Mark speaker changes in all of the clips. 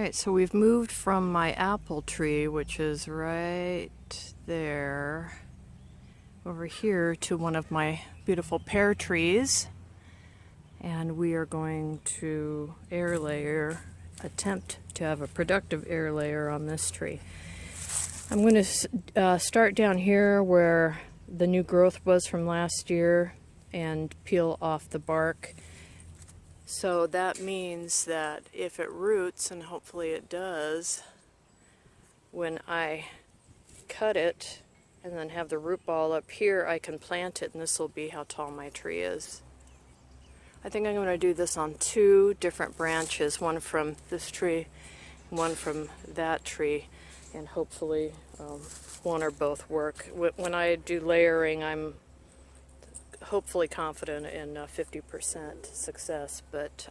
Speaker 1: Alright, so we've moved from my apple tree, which is right there, over here to one of my beautiful pear trees. And we are going to air layer, attempt to have a productive air layer on this tree. I'm going to start down here where the new growth was from last year and peel off the bark. So that means that if it roots, and hopefully it does, when I cut it and then have the root ball up here, I can plant it, and this will be how tall my tree is. I think I'm going to do this on two different branches, one from this tree, one from that tree, and hopefully one or both work. When I do layering, I'm hopefully confident in 50% success, but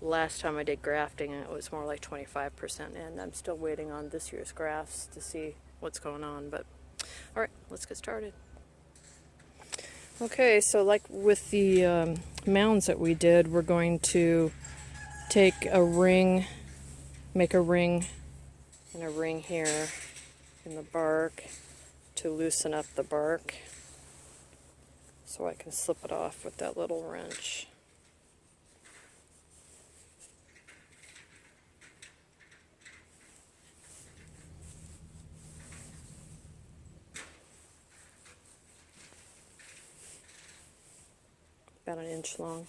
Speaker 1: last time I did grafting it was more like 25%, and I'm still waiting on this year's grafts to see what's going on. But alright, let's get started. Okay, so like with the mounds that we did, we're going to take a ring, make a ring and a ring here in the bark to loosen up the bark, so I can slip it off with that little wrench. About an inch long.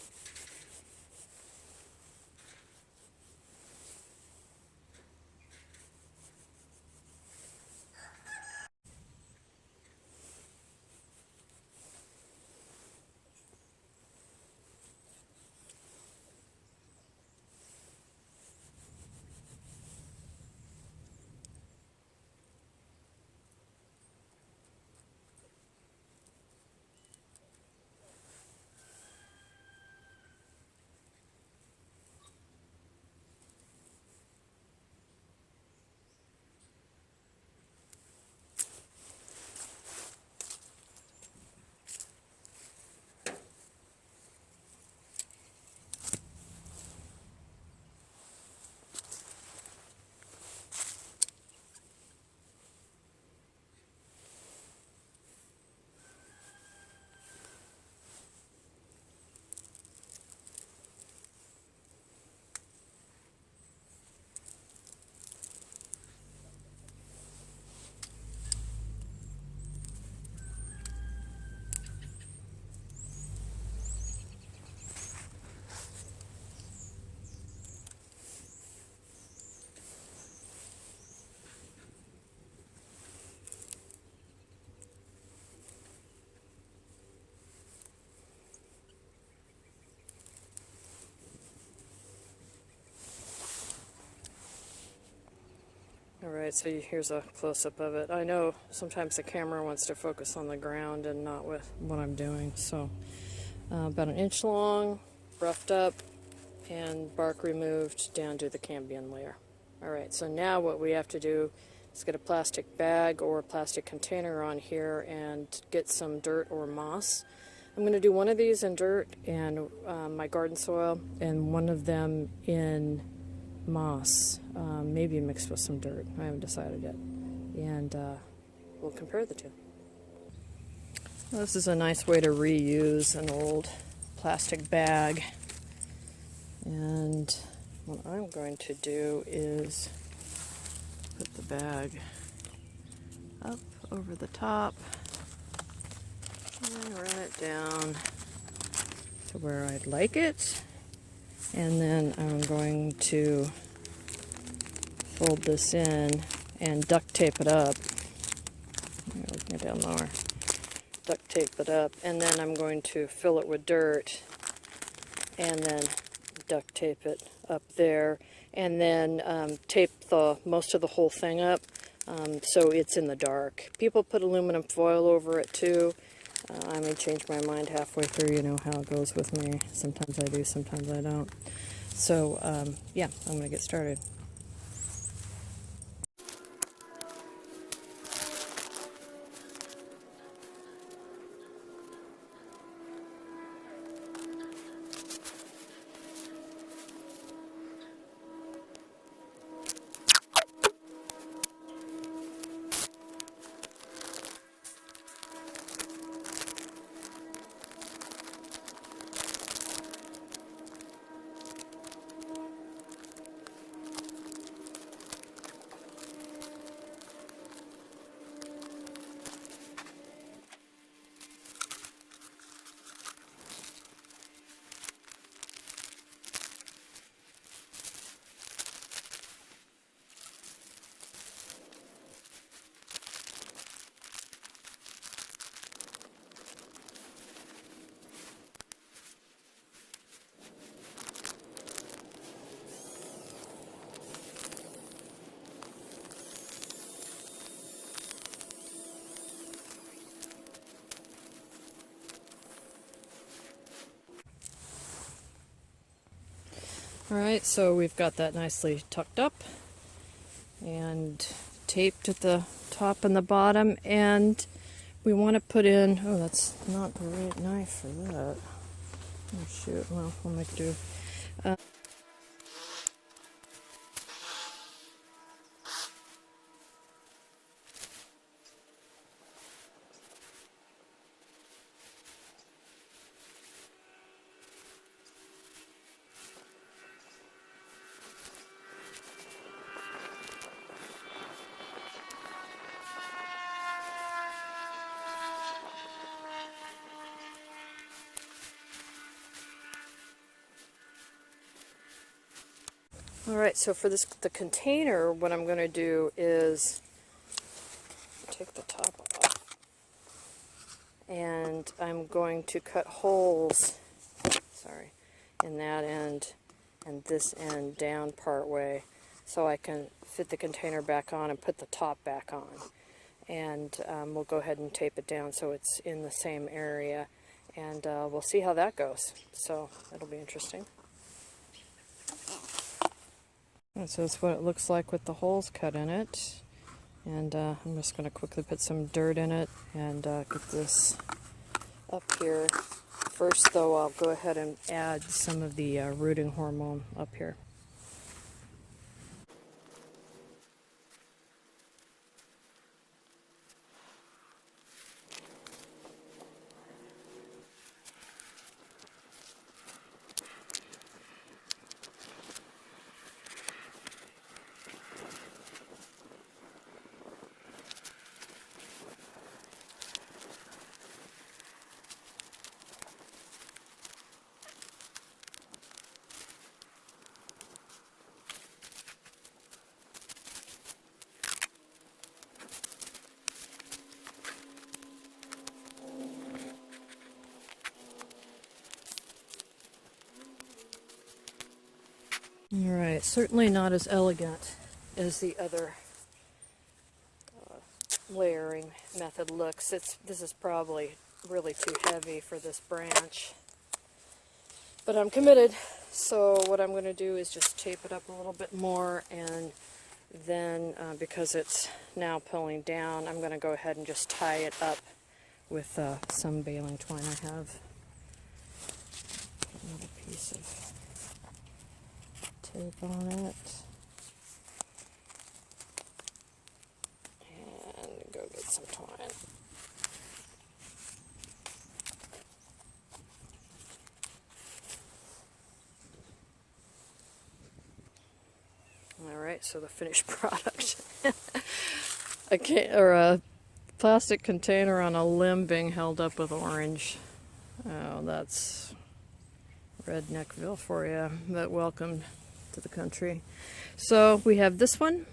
Speaker 1: Alright, so here's a close-up of it. I know sometimes the camera wants to focus on the ground and not with what I'm doing. So about an inch long, roughed up, and bark removed down to the cambium layer. Alright, so now what we have to do is get a plastic bag or a plastic container on here and get some dirt or moss. I'm going to do one of these in dirt and my garden soil, and one of them in moss, maybe mixed with some dirt. I haven't decided yet. And we'll compare the two. Well, this is a nice way to reuse an old plastic bag. And what I'm going to do is put the bag up over the top and run it down to where I'd like it. And then I'm going to fold this in and duct tape it up. Get down lower. Duct tape it up, and then I'm going to fill it with dirt and then duct tape it up there, and then tape most of the whole thing up so it's in the dark. People put aluminum foil over it too. I may change my mind halfway through, you know how it goes with me. Sometimes I do, sometimes I don't. So, yeah, I'm going to get started. Alright, so we've got that nicely tucked up and taped at the top and the bottom, and we want to put in, oh, that's not the right knife for that. Oh shoot, well, we'll make do. Alright, so for the container, what I'm going to do is take the top off, and I'm going to cut holes, in that end and this end down part way, so I can fit the container back on and put the top back on. And we'll go ahead and tape it down so it's in the same area, and we'll see how that goes. So it'll be interesting. And so that's what it looks like with the holes cut in it. And I'm just going to quickly put some dirt in it and get this up here. First, though, I'll go ahead and add some of the rooting hormone up here. Alright, certainly not as elegant as the other layering method looks. This is probably really too heavy for this branch. But I'm committed, so what I'm going to do is just tape it up a little bit more, and then because it's now pulling down, I'm going to go ahead and just tie it up with some baling twine I have. Another piece of tape on it. And go get some twine. Alright, so the finished product. A plastic container on a limb being held up with orange. Oh, that's Redneckville for you, but welcome to the country. So we have this one,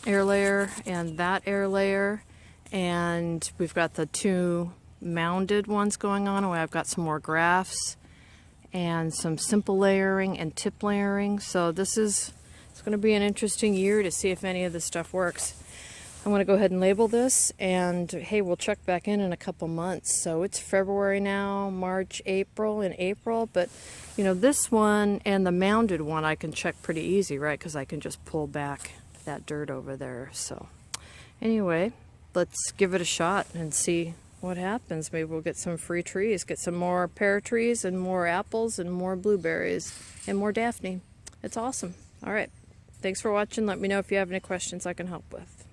Speaker 1: air layer, and that air layer, and we've got the two mounded ones going on. I've got some more grafts and some simple layering and tip layering. So it's going to be an interesting year to see if any of this stuff works. I want to go ahead and label this, and hey, we'll check back in a couple months. So it's February now, March, April, but you know, this one and the mounded one I can check pretty easy, right? Because I can just pull back that dirt over there. So anyway, let's give it a shot and see what happens. Maybe we'll get some free trees, get some more pear trees and more apples and more blueberries and more Daphne. It's awesome. All right. Thanks for watching. Let me know if you have any questions I can help with.